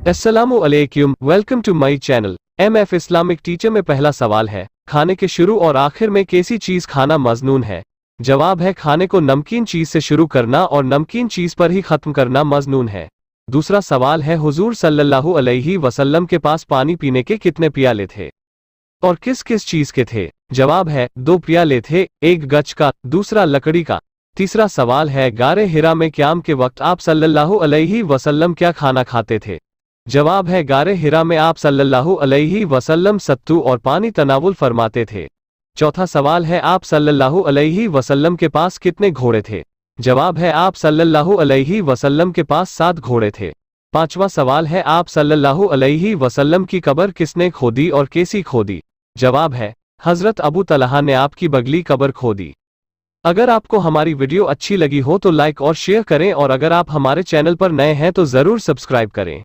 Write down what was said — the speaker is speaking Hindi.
अस्सलामु अलैकुम, welcome to my channel MF Islamic teacher में पहला सवाल है, खाने के शुरू और आखिर में कैसी चीज खाना मजनून है। जवाब है, खाने को नमकीन चीज से शुरू करना और नमकीन चीज पर ही खत्म करना मजनून है। दूसरा सवाल है, हुजूर सल्लल्लाहु अलैहि वसल्लम के पास पानी पीने के कितने प्याले थे और किस किस चीज के थे। जवाब है, 2 प्याले थे, एक गच का, दूसरा लकड़ी का। तीसरा सवाल है, गारे हिरा में क़याम के वक्त आप सल्लल्लाहु अलैहि वसल्लम क्या खाना खाते थे। जवाब है, गारे हिरा में आप सल्लल्लाहु अलैहि वसल्लम सत्तू और पानी तनावुल फरमाते थे। चौथा सवाल है, आप सल्लल्लाहु अलैहि वसल्लम के पास कितने घोड़े थे। जवाब है, आप सल्लल्लाहु अलैहि वसल्लम के पास 7 घोड़े थे। पांचवा सवाल है, आप सल्लल्लाहु अलैहि वसल्लम की कब्र किसने खोदी और कैसी खोदी। जवाब है, हजरत अबू तलहा ने आपकी बगली कब्र खोदी। अगर आपको हमारी वीडियो अच्छी लगी हो तो लाइक और शेयर करें और अगर आप हमारे चैनल पर नए हैं तो जरूर सब्सक्राइब करें।